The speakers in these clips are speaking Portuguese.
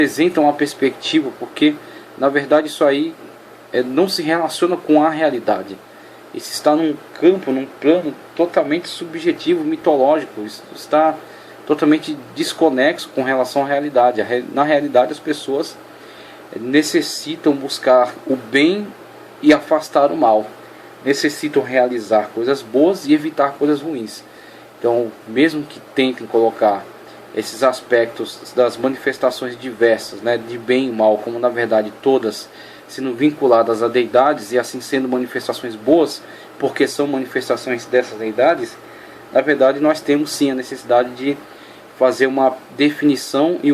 apresentam uma perspectiva, porque na verdade isso aí não se relaciona com a realidade. Isso está num campo, num plano totalmente subjetivo, mitológico. Isso está totalmente desconexo com relação à realidade. Na realidade, as pessoas necessitam buscar o bem e afastar o mal. Necessitam realizar coisas boas e evitar coisas ruins. Então, mesmo que tentem colocar esses aspectos das manifestações diversas, né, de bem e mal, como na verdade todas sendo vinculadas a deidades e assim sendo manifestações boas, porque são manifestações dessas deidades, na verdade nós temos sim a necessidade de fazer uma definição e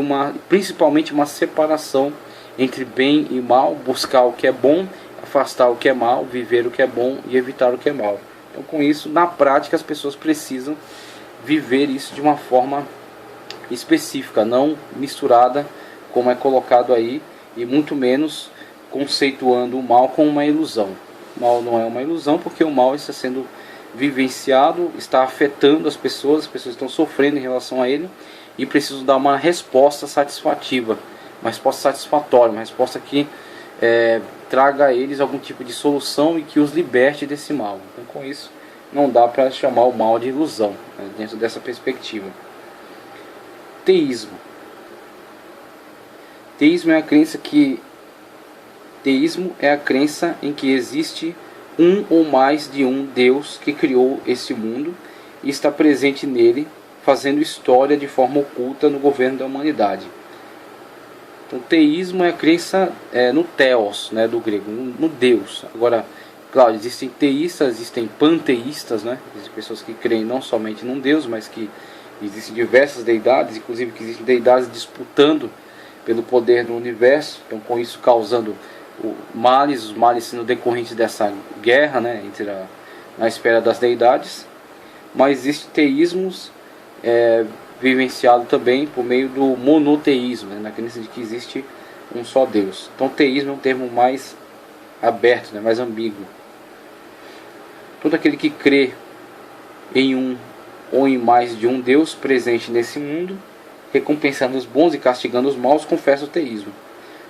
principalmente uma separação entre bem e mal, buscar o que é bom, afastar o que é mal, viver o que é bom e evitar o que é mal. Então, com isso, na prática, as pessoas precisam viver isso de uma forma específica, não misturada como é colocado aí, e muito menos conceituando o mal como uma ilusão. O mal não é uma ilusão, porque o mal está sendo vivenciado, está afetando as pessoas estão sofrendo em relação a ele e precisam dar uma resposta satisfativa, uma resposta satisfatória, uma resposta que traga a eles algum tipo de solução e que os liberte desse mal. Então, com isso, não dá para chamar o mal de ilusão, né, dentro dessa perspectiva. Teísmo. Teísmo é a crença em que existe um ou mais de um Deus que criou esse mundo e está presente nele, fazendo história de forma oculta no governo da humanidade. Então, teísmo é a crença no theos, né, do grego, no Deus. Agora, claro, existem teístas, existem panteístas, né? Existem pessoas que creem não somente num Deus, mas que existem diversas deidades, inclusive que existem deidades disputando pelo poder do universo, então com isso causando os males sendo decorrentes dessa guerra, né, na esfera das deidades. Mas existem teísmos vivenciado também por meio do monoteísmo, né, na crença de que existe um só Deus. Então, teísmo é um termo mais aberto, né, mais ambíguo. Todo aquele que crê em um ou em mais de um Deus presente nesse mundo, recompensando os bons e castigando os maus, confessa o teísmo.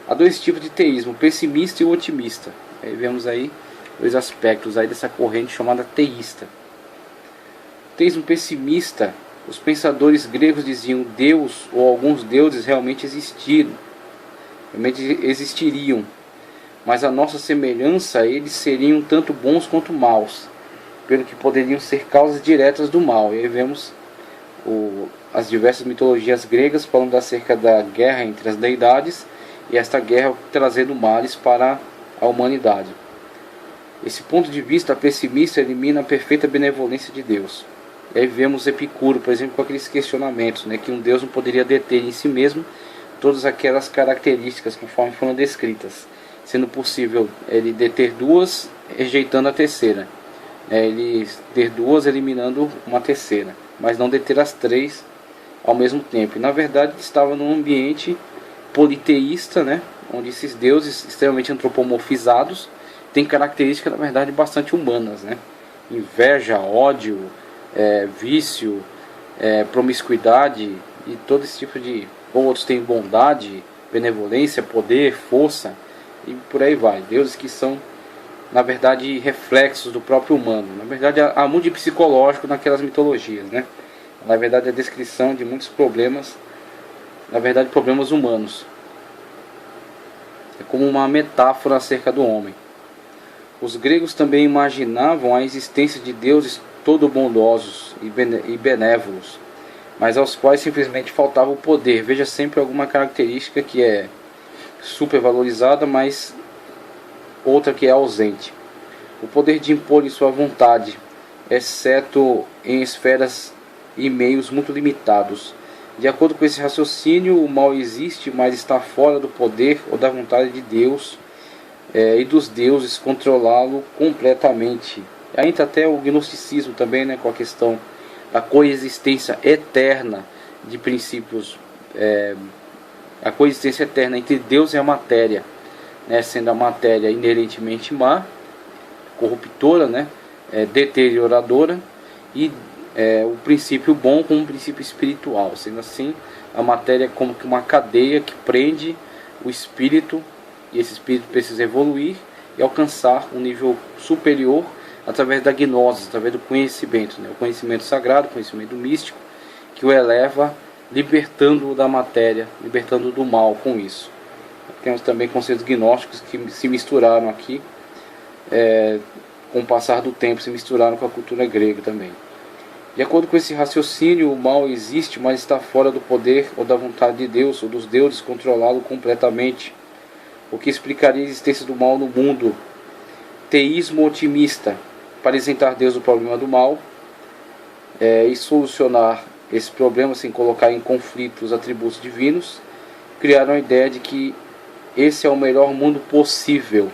Há dois tipos de teísmo, pessimista e otimista. Aí vemos aí dois aspectos aí dessa corrente chamada teísta. Teísmo pessimista, os pensadores gregos diziam Deus ou alguns deuses realmente existiriam, mas a nossa semelhança a eles seriam tanto bons quanto maus, pelo que poderiam ser causas diretas do mal. E aí vemos as diversas mitologias gregas falando acerca da guerra entre as deidades, e esta guerra trazendo males para a humanidade. Esse ponto de vista pessimista elimina a perfeita benevolência de Deus. E aí vemos Epicuro, por exemplo, com aqueles questionamentos, né, que um Deus não poderia deter em si mesmo todas aquelas características conforme foram descritas, sendo possível ele deter duas, rejeitando a terceira, ele ter duas, eliminando uma terceira, mas não deter as três ao mesmo tempo. E, na verdade, estava num ambiente politeísta, né, onde esses deuses extremamente antropomorfizados têm características, na verdade, bastante humanas, né? Inveja, ódio, vício, promiscuidade e todo esse tipo de... Outros têm bondade, benevolência, poder, força e por aí vai. Deuses que são, na verdade, reflexos do próprio humano. Na verdade, há muito de psicológico naquelas mitologias, né? Na verdade, a descrição de muitos problemas, na verdade, problemas humanos. É como uma metáfora acerca do homem. Os gregos também imaginavam a existência de deuses todo bondosos e benévolos, mas aos quais simplesmente faltava o poder. Veja sempre alguma característica que é supervalorizada, mas outra que é ausente. O poder de impor sua vontade, exceto em esferas e meios muito limitados. De acordo com esse raciocínio, o mal existe, mas está fora do poder ou da vontade de Deus e dos deuses controlá-lo completamente. Aí entra até o gnosticismo também, né, com a questão da coexistência eterna de princípios, a coexistência eterna entre Deus e a matéria, né, sendo a matéria inerentemente má, corruptora, né, deterioradora, e o princípio bom como um princípio espiritual. Sendo assim, a matéria é como que uma cadeia que prende o espírito, e esse espírito precisa evoluir e alcançar um nível superior através da gnose, através do conhecimento, né? O conhecimento sagrado, o conhecimento místico, que o eleva, libertando-o da matéria, libertando-o do mal com isso. Temos também conceitos gnósticos que se misturaram aqui, com o passar do tempo, se misturaram com a cultura grega também. De acordo com esse raciocínio, o mal existe, mas está fora do poder ou da vontade de Deus, ou dos deuses, controlado completamente, o que explicaria a existência do mal no mundo. Teísmo otimista, para isentar Deus do problema do mal, e solucionar esse problema sem colocar em conflito os atributos divinos, criaram a ideia de que esse é o melhor mundo possível.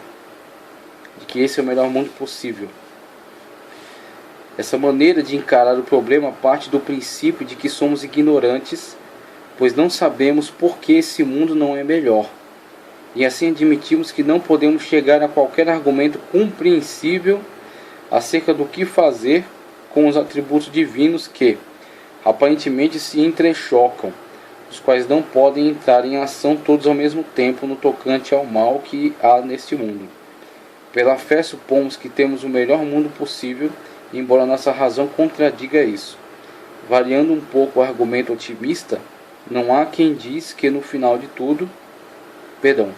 Essa maneira de encarar o problema parte do princípio de que somos ignorantes, pois não sabemos por que esse mundo não é melhor. E assim admitimos que não podemos chegar a qualquer argumento compreensível acerca do que fazer com os atributos divinos que, aparentemente, se entrechocam, os quais não podem entrar em ação todos ao mesmo tempo no tocante ao mal que há neste mundo. Pela fé supomos que temos o melhor mundo possível, embora nossa razão contradiga isso. Variando um pouco o argumento otimista, não há quem diz que no final de tudo,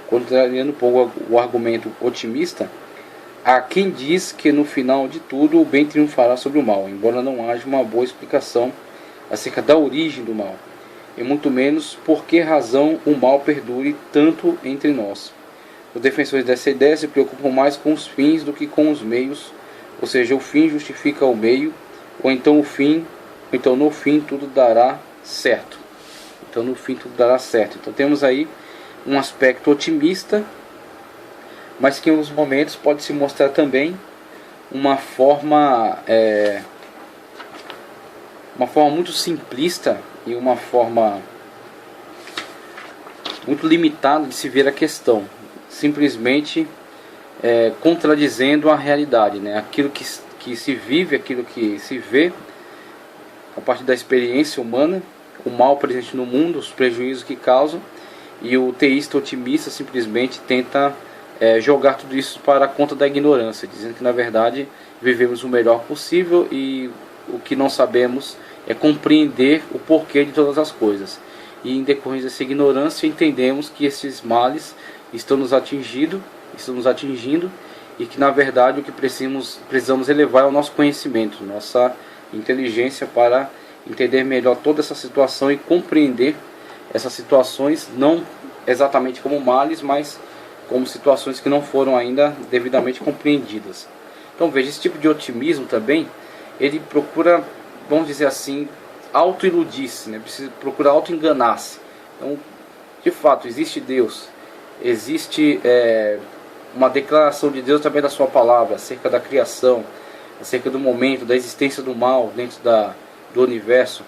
contrariando um pouco o argumento otimista, há quem diz que no final de tudo o bem triunfará sobre o mal, embora não haja uma boa explicação acerca da origem do mal, e muito menos por que razão o mal perdure tanto entre nós. Os defensores dessa ideia se preocupam mais com os fins do que com os meios, ou seja, o fim justifica o meio, ou então no fim tudo dará certo. Então temos aí um aspecto otimista, mas que em alguns momentos pode se mostrar também uma forma muito simplista e uma forma muito limitada de se ver a questão, simplesmente contradizendo a realidade, né? Aquilo que se vive, aquilo que se vê a partir da experiência humana, o mal presente no mundo, os prejuízos que causam, e o teísta otimista simplesmente tenta jogar tudo isso para a conta da ignorância, dizendo que na verdade vivemos o melhor possível e o que não sabemos é compreender o porquê de todas as coisas. E em decorrência dessa ignorância entendemos que esses males estão nos atingindo e que na verdade o que precisamos elevar é o nosso conhecimento, nossa inteligência para entender melhor toda essa situação e compreender essas situações não exatamente como males, mas como situações que não foram ainda devidamente compreendidas. Então veja, esse tipo de otimismo também, ele procura, vamos dizer assim, auto-iludir-se, né? Procura auto-enganar-se. Então, de fato, existe Deus, existe uma declaração de Deus também da sua palavra, acerca da criação, acerca do momento, da existência do mal dentro do universo.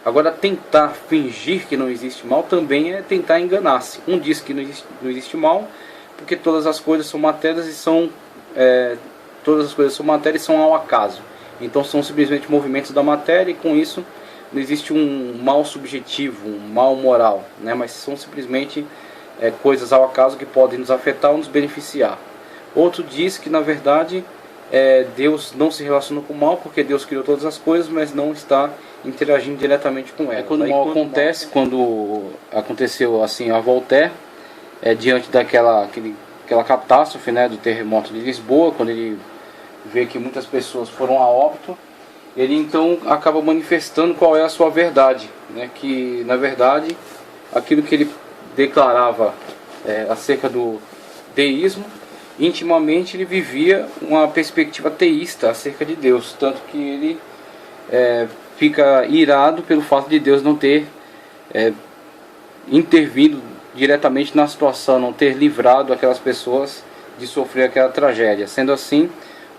Agora, tentar fingir que não existe mal também é tentar enganar-se. Um diz que não existe mal, porque todas as coisas são matérias e são ao acaso. Então são simplesmente movimentos da matéria, e com isso não existe um mal subjetivo, um mal moral, né? Mas são simplesmente coisas ao acaso que podem nos afetar ou nos beneficiar. Outro diz que na verdade Deus não se relaciona com o mal, porque Deus criou todas as coisas, mas não está interagindo diretamente com elas. Quando o mal acontece, quando aconteceu assim a Voltaire, diante daquela catástrofe, né, do terremoto de Lisboa, quando ele vê que muitas pessoas foram a óbito, ele então acaba manifestando qual é a sua verdade, né, que na verdade aquilo que ele declarava acerca do deísmo, intimamente ele vivia uma perspectiva teísta acerca de Deus, tanto que ele fica irado pelo fato de Deus não ter intervindo diretamente na situação, não ter livrado aquelas pessoas de sofrer aquela tragédia. Sendo assim,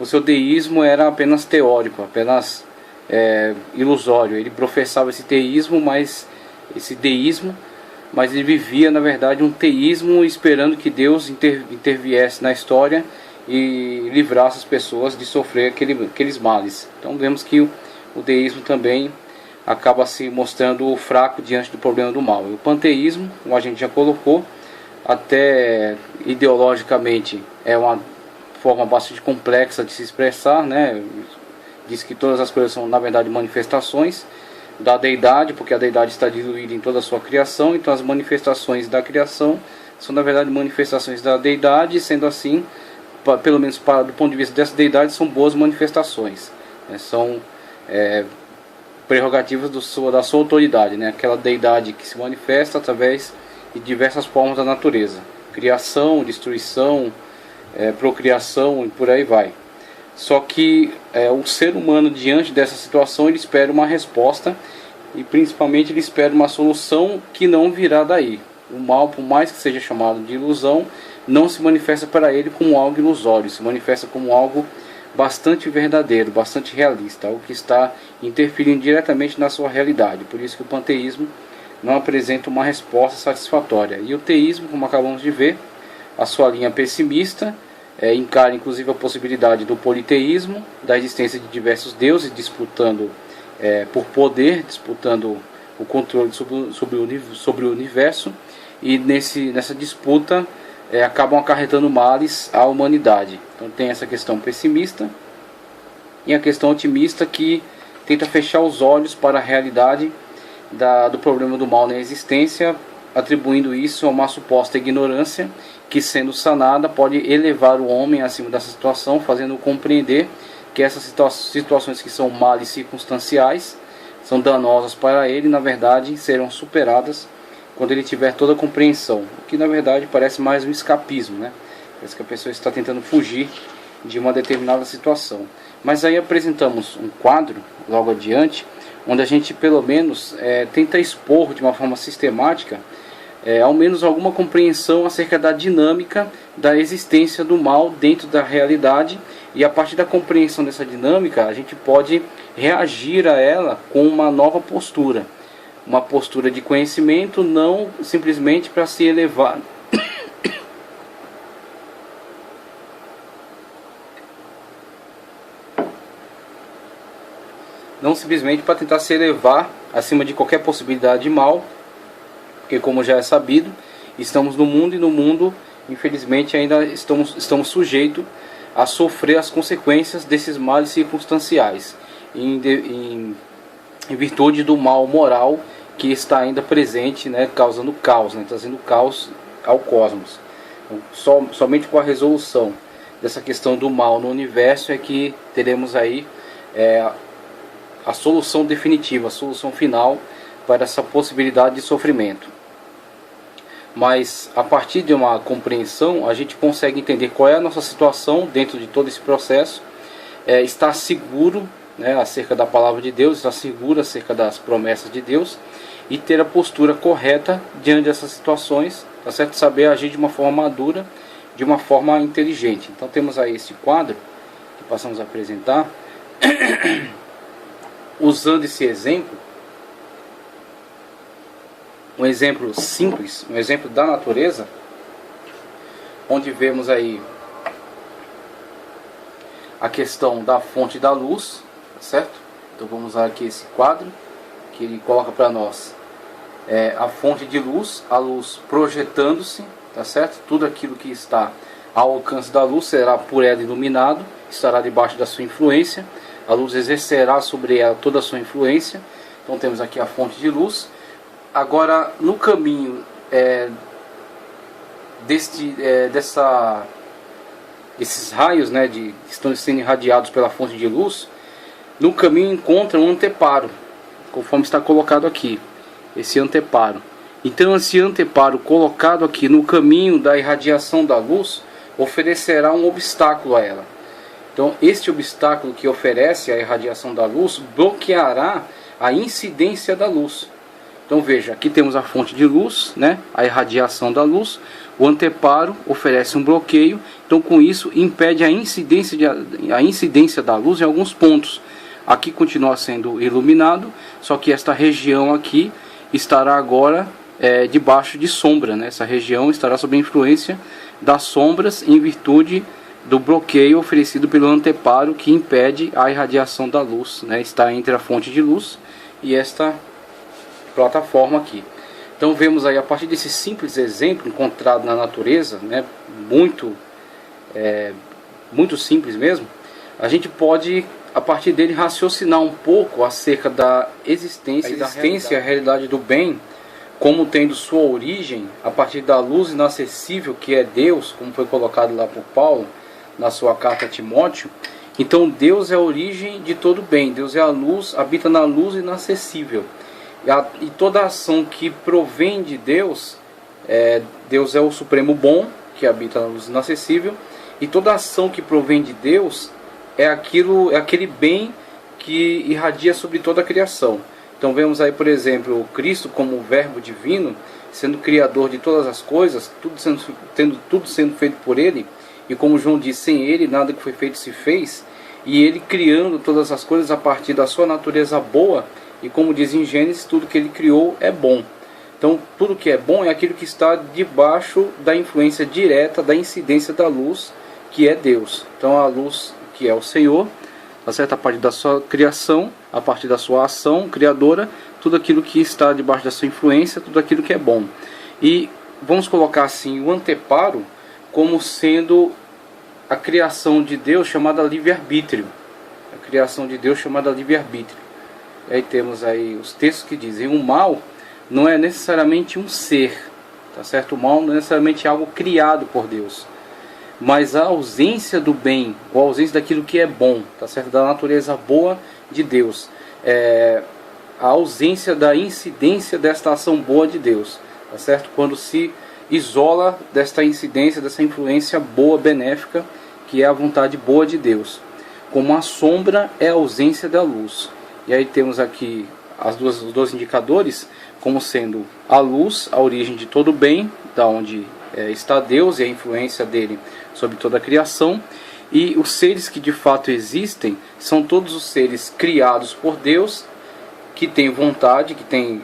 o seu deísmo era apenas teórico, apenas ilusório. Ele professava esse deísmo, mas ele vivia na verdade um teísmo esperando que Deus interviesse na história e livrasse as pessoas de sofrer aqueles males. Então vemos que o deísmo também acaba se mostrando fraco diante do problema do mal. E o panteísmo, como a gente já colocou, até ideologicamente é uma forma bastante complexa de se expressar, né? Diz que todas as coisas são na verdade manifestações da deidade, porque a deidade está diluída em toda a sua criação, então as manifestações da criação são na verdade manifestações da deidade, sendo assim, pelo menos do ponto de vista dessa deidade, são boas manifestações, né? São prerrogativas da sua autoridade, né? Aquela deidade que se manifesta através de diversas formas da natureza, criação, destruição, procriação e por aí vai. Só que o ser humano, diante dessa situação, ele espera uma resposta e principalmente ele espera uma solução que não virá daí. O mal, por mais que seja chamado de ilusão, não se manifesta para ele como algo ilusório, se manifesta como algo bastante verdadeiro, bastante realista, algo que está interferindo diretamente na sua realidade. Por isso que o panteísmo não apresenta uma resposta satisfatória. E o teísmo, como acabamos de ver, a sua linha pessimista, encara inclusive a possibilidade do politeísmo, da existência de diversos deuses disputando por poder, disputando o controle sobre o universo, e nessa disputa acabam acarretando males à humanidade. Então tem essa questão pessimista e a questão otimista, que tenta fechar os olhos para a realidade do problema do mal na existência, atribuindo isso a uma suposta ignorância que, sendo sanada, pode elevar o homem acima dessa situação, fazendo-o compreender que essas situações que são males circunstanciais, são danosas para ele, na verdade serão superadas quando ele tiver toda a compreensão, o que na verdade parece mais um escapismo, né? Parece que a pessoa está tentando fugir de uma determinada situação. Mas aí apresentamos um quadro logo adiante, onde a gente pelo menos tenta expor de uma forma sistemática ao menos alguma compreensão acerca da dinâmica da existência do mal dentro da realidade, e a partir da compreensão dessa dinâmica a gente pode reagir a ela com uma nova postura, uma postura de conhecimento, não simplesmente para se elevar não simplesmente para tentar se elevar acima de qualquer possibilidade de mal, porque, como já é sabido, estamos no mundo, e no mundo, infelizmente, ainda estamos sujeitos a sofrer as consequências desses males circunstanciais, em virtude do mal moral que está ainda presente, né, causando caos, né, trazendo caos ao cosmos. Então, somente com a resolução dessa questão do mal no universo é que teremos aí a solução definitiva, a solução final para essa possibilidade de sofrimento. Mas a partir de uma compreensão a gente consegue entender qual é a nossa situação dentro de todo esse processo, estar seguro, né, acerca da palavra de Deus, estar seguro acerca das promessas de Deus e ter a postura correta diante dessas situações, tá certo? Saber agir de uma forma madura, de uma forma inteligente. Então temos aí esse quadro que passamos a apresentar, usando esse exemplo. Um exemplo simples, um exemplo da natureza, onde vemos aí a questão da fonte da luz, tá certo? Então vamos usar aqui esse quadro, que ele coloca para nós a fonte de luz, a luz projetando-se, tá certo? Tudo aquilo que está ao alcance da luz será por ela iluminado, estará debaixo da sua influência, a luz exercerá sobre ela toda a sua influência. Então temos aqui a fonte de luz. Agora, no caminho desses raios, né, que estão sendo irradiados pela fonte de luz, no caminho encontra um anteparo, conforme está colocado aqui, esse anteparo. Então esse anteparo colocado aqui no caminho da irradiação da luz oferecerá um obstáculo a ela. Então este obstáculo que oferece a irradiação da luz bloqueará a incidência da luz. Então veja, aqui temos a fonte de luz, né, a irradiação da luz, o anteparo oferece um bloqueio, então com isso impede a incidência da luz em alguns pontos. Aqui continua sendo iluminado, só que esta região aqui estará agora debaixo de sombra, né? Essa região estará sob a influência das sombras em virtude do bloqueio oferecido pelo anteparo que impede a irradiação da luz, né? Está entre a fonte de luz e esta plataforma aqui. Então vemos aí, a partir desse simples exemplo encontrado na natureza, né? Muito simples mesmo, a gente pode, a partir dele, raciocinar um pouco acerca da existência e a realidade do bem, como tendo sua origem a partir da luz inacessível que é Deus, como foi colocado lá por Paulo na sua carta a Timóteo. Então Deus é a origem de todo bem, Deus é a luz, habita na luz inacessível. E toda ação que provém de Deus, Deus é o supremo bom, que habita na luz inacessível, e toda ação que provém de Deus é aquele bem que irradia sobre toda a criação. Então vemos aí, por exemplo, o Cristo como o verbo divino, sendo criador de todas as coisas, tudo sendo feito por Ele, e como João diz, sem Ele nada que foi feito se fez, e Ele criando todas as coisas a partir da sua natureza boa, e como diz em Gênesis, tudo que Ele criou é bom. Então tudo que é bom é aquilo que está debaixo da influência direta, da incidência da luz, que é Deus. Então a luz que é o Senhor, tá certo? A partir da sua criação, a partir da sua ação criadora, tudo aquilo que está debaixo da sua influência, tudo aquilo que é bom. E vamos colocar assim o anteparo como sendo a criação de Deus chamada livre-arbítrio. A criação de Deus chamada livre-arbítrio. E aí temos aí os textos que dizem: o mal não é necessariamente um ser, tá certo? O mal não é necessariamente algo criado por Deus, mas a ausência do bem, ou a ausência daquilo que é bom, tá certo? Da natureza boa de Deus, a ausência da incidência desta ação boa de Deus, tá certo? Quando se isola desta incidência, dessa influência boa, benéfica, que é a vontade boa de Deus. Como a sombra é a ausência da luz. E aí temos aqui os dois indicadores, como sendo a luz, a origem de todo bem, da onde está Deus e a influência dele sobre toda a criação. E os seres que de fato existem são todos os seres criados por Deus, que têm vontade, que têm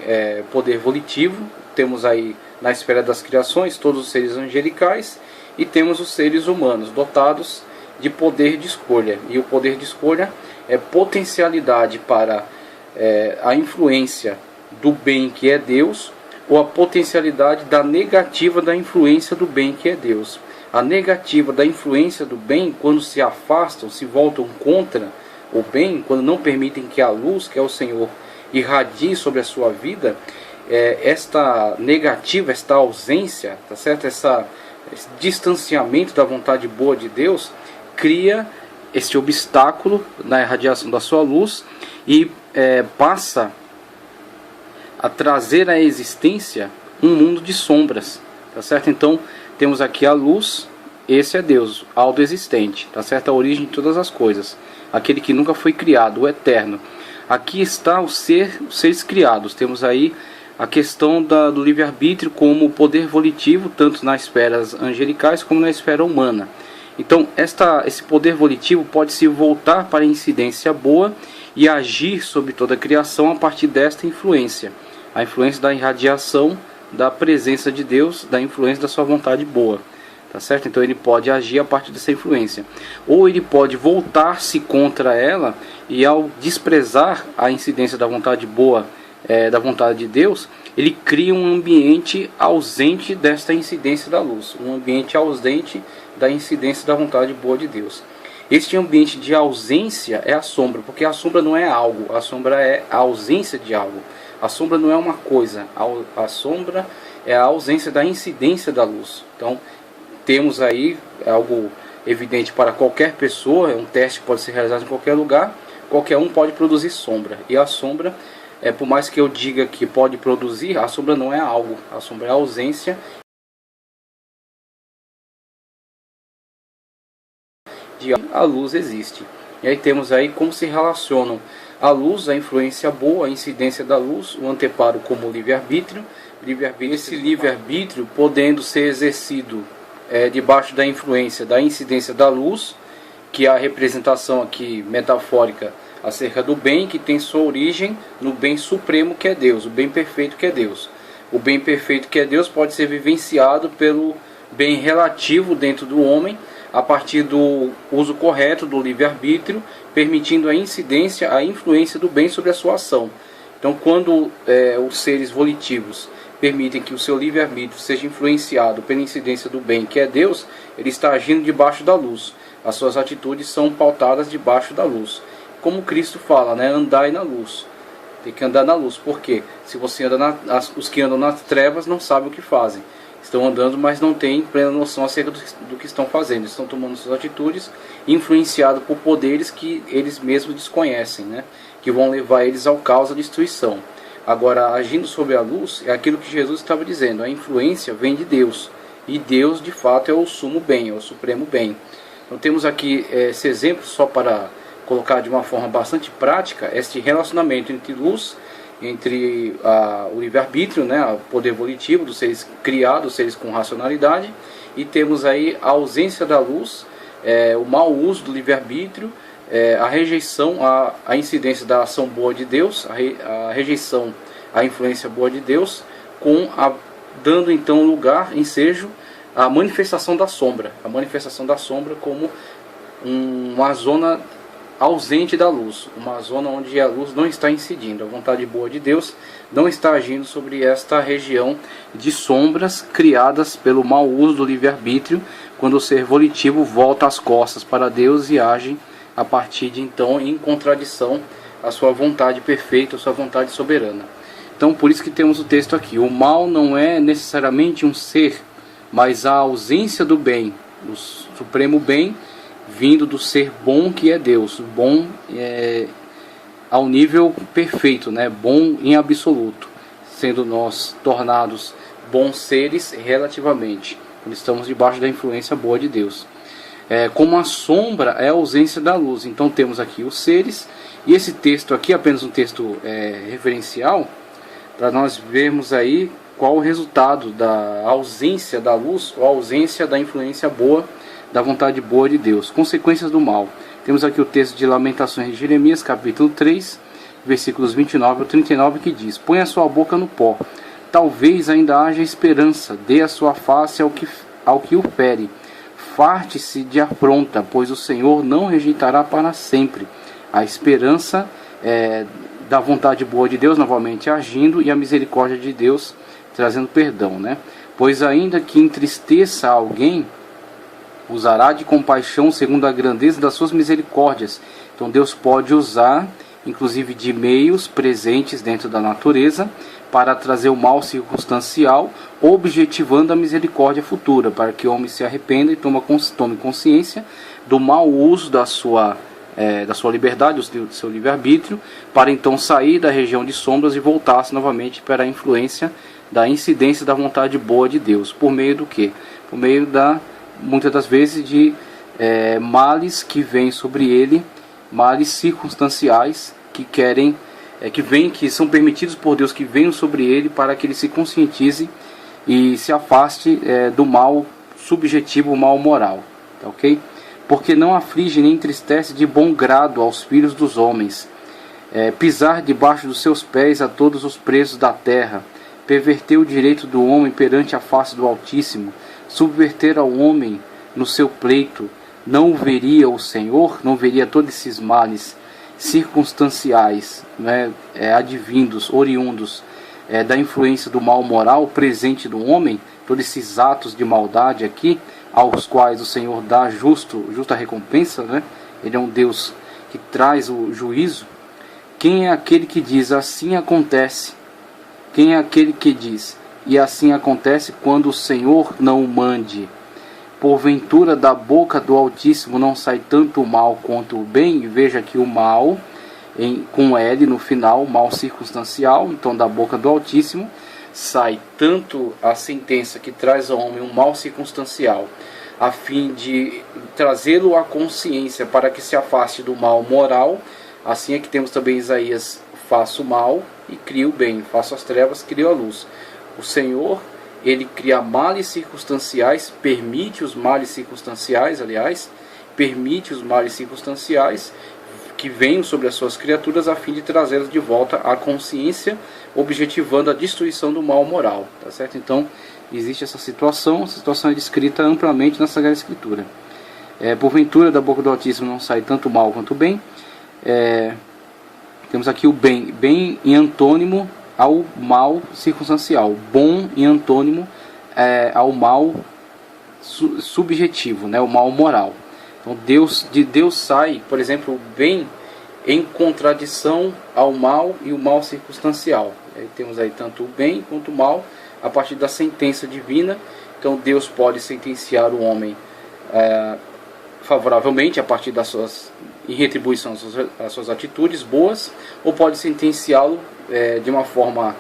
poder volitivo. Temos aí na esfera das criações todos os seres angelicais, e temos os seres humanos dotados de poder de escolha. E o poder de escolha é potencialidade para a influência do bem que é Deus, ou a potencialidade da negativa da influência do bem que é Deus. A negativa da influência do bem, quando se afastam, se voltam contra o bem, quando não permitem que a luz, que é o Senhor, irradie sobre a sua vida, esta negativa, esta ausência, tá certo? Esse distanciamento da vontade boa de Deus, cria este obstáculo na irradiação da sua luz e passa a trazer à existência um mundo de sombras, tá certo? Então temos aqui a luz, esse é Deus, autoexistente, tá certo? A origem de todas as coisas, aquele que nunca foi criado, o eterno. Aqui está os seres criados. Temos aí a questão do livre-arbítrio como poder volitivo, tanto nas esferas angelicais como na esfera humana. Então esse poder volitivo pode se voltar para a incidência boa e agir sobre toda a criação a partir desta influência. A influência da irradiação da presença de Deus, da influência da sua vontade boa. Tá certo? Então ele pode agir a partir dessa influência. Ou ele pode voltar-se contra ela e, ao desprezar a incidência da vontade boa, da vontade de Deus, ele cria um ambiente ausente desta incidência da luz. Um ambiente ausente da incidência da vontade boa de Deus. Este ambiente de ausência é a sombra, porque a sombra não é algo, a sombra é a ausência de algo. A sombra não é uma coisa, a sombra é a ausência da incidência da luz. Então, temos aí algo evidente para qualquer pessoa, um teste que pode ser realizado em qualquer lugar, qualquer um pode produzir sombra. E a sombra, por mais que eu diga que pode produzir, a sombra não é algo, a sombra é a ausência de algo. A luz existe. E aí temos aí como se relacionam a luz, a influência boa, a incidência da luz, o anteparo como livre-arbítrio, esse livre-arbítrio podendo ser exercido debaixo da influência da incidência da luz, que é a representação aqui metafórica acerca do bem, que tem sua origem no bem supremo que é Deus, o bem perfeito que é Deus. O bem perfeito que é Deus pode ser vivenciado pelo bem relativo dentro do homem, a partir do uso correto do livre-arbítrio, permitindo a incidência, a influência do bem sobre a sua ação. Então, quando os seres volitivos permitem que o seu livre-arbítrio seja influenciado pela incidência do bem, que é Deus, ele está agindo debaixo da luz. As suas atitudes são pautadas debaixo da luz. Como Cristo fala, né? Andai na luz. Tem que andar na luz. Por quê? Se você anda os que andam nas trevas não sabem o que fazem. Estão andando, mas não têm plena noção acerca do que estão fazendo. Estão tomando suas atitudes, influenciados por poderes que eles mesmos desconhecem, né? Que vão levar eles ao caos, à destruição. Agora, agindo sobre a luz, é aquilo que Jesus estava dizendo. A influência vem de Deus. E Deus, de fato, é o sumo bem, é o supremo bem. Então temos aqui esse exemplo, só para colocar de uma forma bastante prática, este relacionamento entre luz, entre o livre-arbítrio, né, o poder volitivo dos seres criados, seres com racionalidade, e temos aí a ausência da luz, o mau uso do livre-arbítrio, a rejeição à incidência da ação boa de Deus, a rejeição à influência boa de Deus, dando então lugar, ensejo, à manifestação da sombra. A manifestação da sombra como uma zona ausente da luz, uma zona onde a luz não está incidindo. A vontade boa de Deus não está agindo sobre esta região de sombras criadas pelo mau uso do livre-arbítrio, quando o ser volitivo volta as costas para Deus e age a partir de então em contradição à sua vontade perfeita, à sua vontade soberana. Então por isso que temos o texto aqui. O mal não é necessariamente um ser, mas a ausência do bem, do supremo bem, vindo do ser bom que é Deus, bom ao nível perfeito, né? Bom em absoluto, sendo nós tornados bons seres relativamente, quando estamos debaixo da influência boa de Deus. Como a sombra é a ausência da luz. Então temos aqui os seres, e esse texto aqui é apenas um texto referencial, para nós vermos aí qual o resultado da ausência da luz, ou a ausência da influência boa, da vontade boa de Deus. Consequências do mal. Temos aqui o texto de Lamentações de Jeremias, capítulo 3, versículos 29 ao 39, que diz: põe a sua boca no pó, talvez ainda haja esperança, dê a sua face ao que o fere. Farte-se de afronta, pois o Senhor não rejeitará para sempre. A esperança da vontade boa de Deus novamente agindo, e a misericórdia de Deus trazendo perdão, né? Pois ainda que entristeça alguém, usará de compaixão segundo a grandeza das suas misericórdias. Então Deus pode usar, inclusive, de meios presentes dentro da natureza, para trazer o mal circunstancial, objetivando a misericórdia futura, para que o homem se arrependa e tome consciência do mau uso da sua liberdade, do seu livre-arbítrio, para então sair da região de sombras e voltar-se novamente para a influência da incidência da vontade boa de Deus. Por meio do quê? Por meio muitas das vezes de males que vêm sobre ele, males circunstanciais que são permitidos por Deus, que venham sobre ele, para que ele se conscientize e se afaste do mal subjetivo, o mal moral, tá, ok? Porque não aflige nem entristece de bom grado aos filhos dos homens, pisar debaixo dos seus pés a todos os presos da terra, perverter o direito do homem perante a face do Altíssimo, subverter ao homem no seu pleito. Não veria o Senhor, não veria todos esses males circunstanciais, né, advindos, oriundos da influência do mal moral presente do homem, todos esses atos de maldade aqui, aos quais o Senhor dá justa recompensa, né? Ele é um Deus que traz o juízo. Quem é aquele que diz assim acontece? Quem é aquele que diz e assim acontece quando o Senhor não o mande? Porventura da boca do Altíssimo não sai tanto o mal quanto o bem? E veja que o mal, com L no final, mal circunstancial, então da boca do Altíssimo sai tanto a sentença que traz ao homem um mal circunstancial, a fim de trazê-lo à consciência para que se afaste do mal moral. Assim é que temos também Isaías: faço o mal e crio o bem, faço as trevas, crio a luz. O Senhor, ele cria males circunstanciais, permite os males circunstanciais, que venham sobre as suas criaturas, a fim de trazê-las de volta à consciência, objetivando a destruição do mal moral, tá certo? Então existe essa situação, a situação é descrita amplamente na Sagrada Escritura. Porventura da boca do Altíssimo não sai tanto mal quanto o bem. Temos aqui o bem, bem em antônimo ao mal circunstancial, bom em antônimo ao mal subjetivo, né, o mal moral. Então de Deus sai, por exemplo, o bem em contradição ao mal e o mal circunstancial. Temos aí tanto o bem quanto o mal a partir da sentença divina. Então Deus pode sentenciar o homem favoravelmente a partir das suas, em retribuição às suas atitudes boas, ou pode sentenciá-lo de uma forma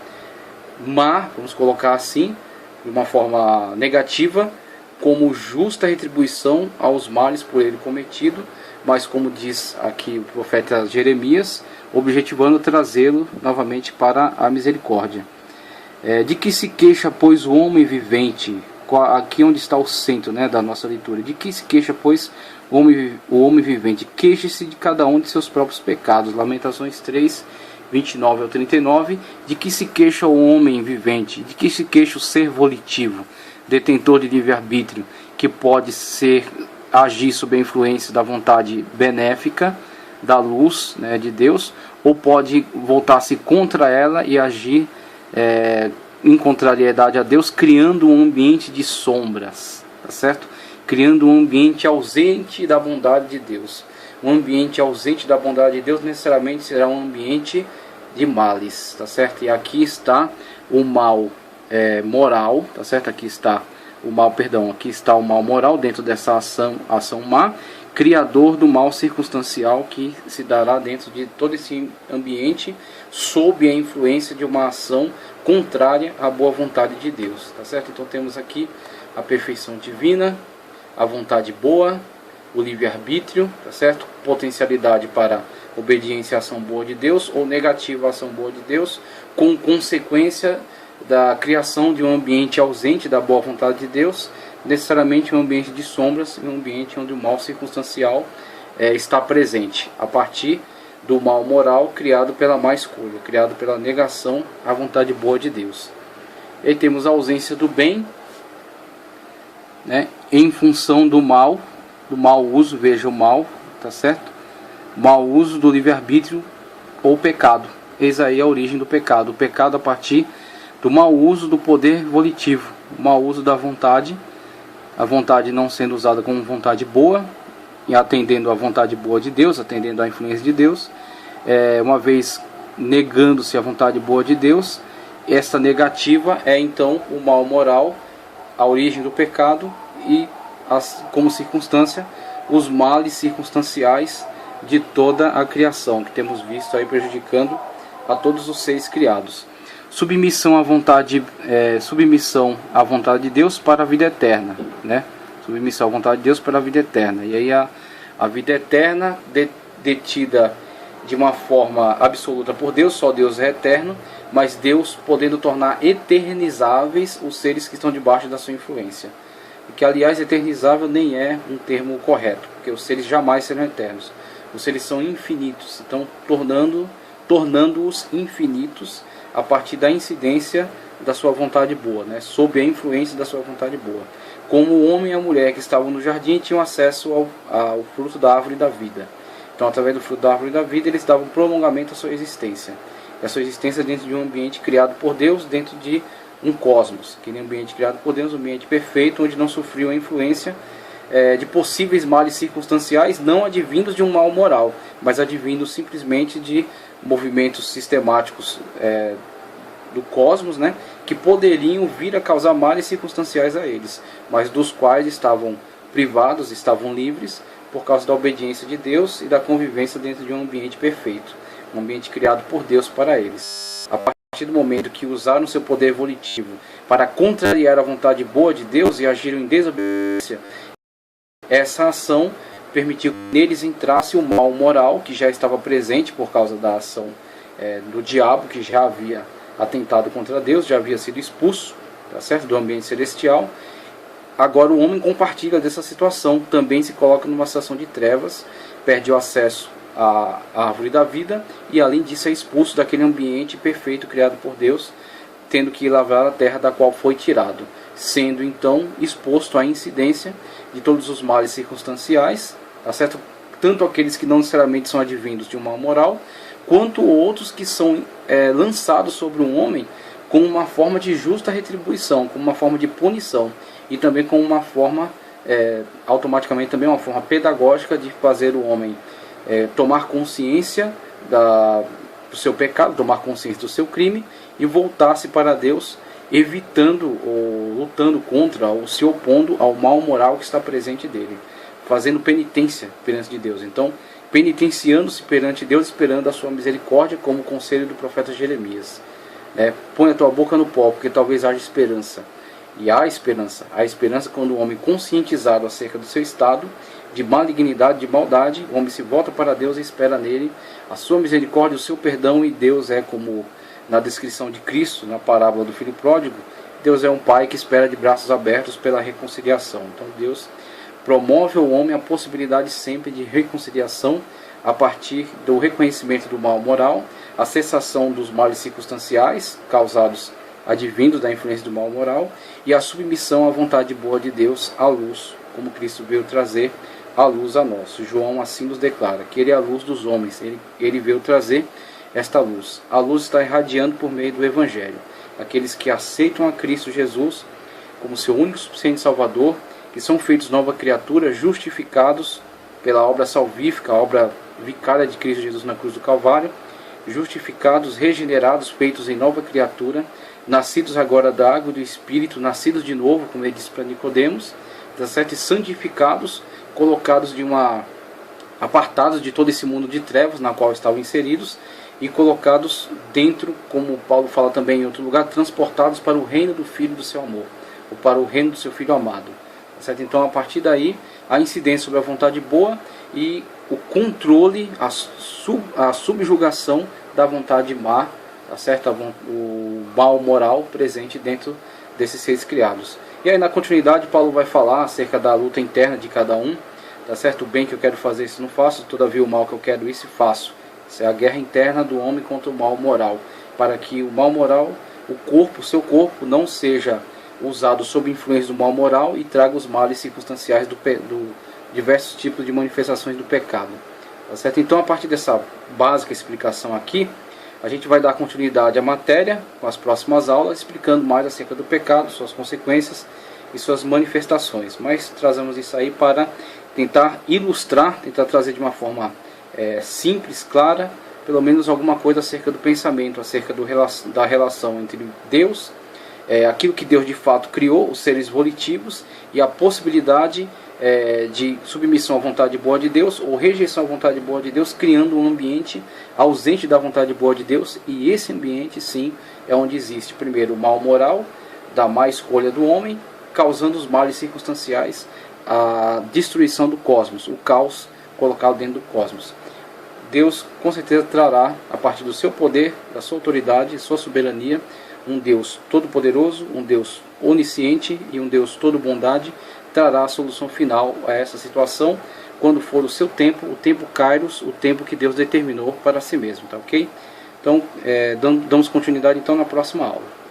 má, vamos colocar assim, de uma forma negativa, como justa retribuição aos males por ele cometido, mas como diz aqui o profeta Jeremias, objetivando trazê-lo novamente para a misericórdia. De que se queixa, pois, o homem vivente? Aqui onde está o centro, né, da nossa leitura. De que se queixa, pois, o homem vivente? Queixe-se de cada um de seus próprios pecados. Lamentações 3, 29 ao 39. De que se queixa o homem vivente? De que se queixa o ser volitivo, detentor de livre-arbítrio, que pode agir sob a influência da vontade benéfica, da luz, né, de Deus, ou pode voltar-se contra ela e agir em contrariedade a Deus, criando um ambiente de sombras, tá certo? Criando um ambiente ausente da bondade de Deus. Um ambiente ausente da bondade de Deus necessariamente será um ambiente de males, tá certo? E aqui está o mal moral, tá certo? Aqui está o mal moral dentro dessa ação má, criador do mal circunstancial que se dará dentro de todo esse ambiente sob a influência de uma ação contrária à boa vontade de Deus, tá certo? Então temos aqui a perfeição divina, a vontade boa, o livre-arbítrio, tá certo? Potencialidade para obediência à ação boa de Deus ou negativa à ação boa de Deus, com consequência da criação de um ambiente ausente da boa vontade de Deus, necessariamente um ambiente de sombras, um ambiente onde o mal circunstancial está presente, a partir do mal moral criado pela má escolha, criado pela negação à vontade boa de Deus. E aí temos a ausência do bem, né, em função do mau uso, veja o mal, tá certo? Mau uso do livre-arbítrio ou pecado. Eis aí a origem do pecado. O pecado a partir do mau uso do poder volitivo, o mau uso da vontade, a vontade não sendo usada como vontade boa, e atendendo à vontade boa de Deus, atendendo à influência de Deus, uma vez negando-se a vontade boa de Deus, essa negativa é então o mal moral, a origem do pecado e, como circunstância, os males circunstanciais de toda a criação, que temos visto aí prejudicando a todos os seres criados. Submissão à vontade de Deus para a vida eterna, né? Submissão à vontade de Deus para a vida eterna. E aí a vida eterna detida de uma forma absoluta por Deus, só Deus é eterno, mas Deus podendo tornar eternizáveis os seres que estão debaixo da sua influência. E que, aliás, eternizável nem é um termo correto, porque os seres jamais serão eternos. Os seres são infinitos, então tornando-os infinitos a partir da incidência da sua vontade boa, né? Sob a influência da sua vontade boa. Como o homem e a mulher que estavam no jardim tinham acesso ao fruto da árvore da vida. Então, através do fruto da árvore da vida, eles davam prolongamento à sua existência. E a sua existência dentro de um ambiente criado por Deus, dentro de um cosmos. Aquele ambiente criado por Deus, um ambiente perfeito, onde não sofriu a influência de possíveis males circunstanciais, não advindos de um mal moral, mas advindos simplesmente de movimentos sistemáticos do cosmos, né, que poderiam vir a causar males circunstanciais a eles, mas dos quais estavam privados, estavam livres, por causa da obediência de Deus e da convivência dentro de um ambiente perfeito, um ambiente criado por Deus para eles. A partir do momento que usaram seu poder volitivo para contrariar a vontade boa de Deus e agiram em desobediência, essa ação permitiu que neles entrasse o mal moral, que já estava presente por causa da ação do diabo, que já havia atentado contra Deus, já havia sido expulso, tá certo, do ambiente celestial. Agora o homem compartilha dessa situação, também se coloca numa situação de trevas, perde o acesso à árvore da vida e, além disso, é expulso daquele ambiente perfeito criado por Deus, tendo que lavrar a terra da qual foi tirado, sendo então exposto à incidência de todos os males circunstanciais, tá certo? Tanto aqueles que não necessariamente são advindos de um mal moral, quanto outros que são lançados sobre um homem como uma forma de justa retribuição, como uma forma de punição, e também como uma forma, automaticamente também uma forma pedagógica de fazer o homem tomar consciência do seu pecado, tomar consciência do seu crime e voltar-se para Deus, evitando ou lutando contra ou se opondo ao mal moral que está presente dele, fazendo penitência perante de Deus. Então, penitenciando-se perante Deus, esperando a sua misericórdia, como o conselho do profeta Jeremias. Põe a tua boca no pó, porque talvez haja esperança. E há esperança. Há esperança quando o homem, conscientizado acerca do seu estado de malignidade, de maldade, o homem se volta para Deus e espera nele a sua misericórdia, o seu perdão. E Deus é como na descrição de Cristo, na parábola do filho pródigo, Deus é um pai que espera de braços abertos pela reconciliação. Então Deus promove ao homem a possibilidade sempre de reconciliação a partir do reconhecimento do mal moral, a cessação dos males circunstanciais causados, advindos da influência do mal moral, e a submissão à vontade boa de Deus, à luz, como Cristo veio trazer a luz a nós. João assim nos declara que ele é a luz dos homens, ele veio trazer esta luz. A luz está irradiando por meio do Evangelho. Aqueles que aceitam a Cristo Jesus como seu único e suficiente Salvador, que são feitos nova criatura, justificados pela obra salvífica, a obra vicária de Cristo Jesus na cruz do Calvário, justificados, regenerados, feitos em nova criatura, nascidos agora da água e do Espírito, nascidos de novo, como ele disse para Nicodemos, tá certo? E santificados, colocados apartados de todo esse mundo de trevas na qual estavam inseridos, e colocados dentro, como Paulo fala também em outro lugar, transportados para o reino do Filho do seu amor, ou para o reino do seu Filho amado. Tá certo? Então, a partir daí, a incidência sobre a vontade boa e o controle, a subjugação da vontade má, tá certo? O mal moral presente dentro desses seres criados. E aí, na continuidade, Paulo vai falar acerca da luta interna de cada um, tá certo? O bem que eu quero fazer, isso não faço, todavia o mal que eu quero, isso faço. Isso é a guerra interna do homem contra o mal moral, para que o mal moral, o seu corpo, não seja usado sob influência do mal moral e traga os males circunstanciais do diversos tipos de manifestações do pecado. Tá certo? Então, a partir dessa básica explicação aqui, a gente vai dar continuidade à matéria com as próximas aulas, explicando mais acerca do pecado, suas consequências e suas manifestações. Mas trazemos isso aí para tentar ilustrar, tentar trazer de uma forma simples, clara, pelo menos alguma coisa acerca do pensamento, acerca da relação entre Deus, aquilo que Deus de fato criou, os seres volitivos, e a possibilidade de submissão à vontade boa de Deus ou rejeição à vontade boa de Deus, criando um ambiente ausente da vontade boa de Deus. E esse ambiente, sim, é onde existe primeiro o mal moral da má escolha do homem, causando os males circunstanciais, a destruição do cosmos, o caos colocado dentro do cosmos. Deus com certeza trará, a partir do seu poder, da sua autoridade, sua soberania, um Deus todo-poderoso, um Deus onisciente e um Deus todo-bondade, trará a solução final a essa situação, quando for o seu tempo, o tempo Kairos, o tempo que Deus determinou para si mesmo, tá ok? Então, damos continuidade então na próxima aula.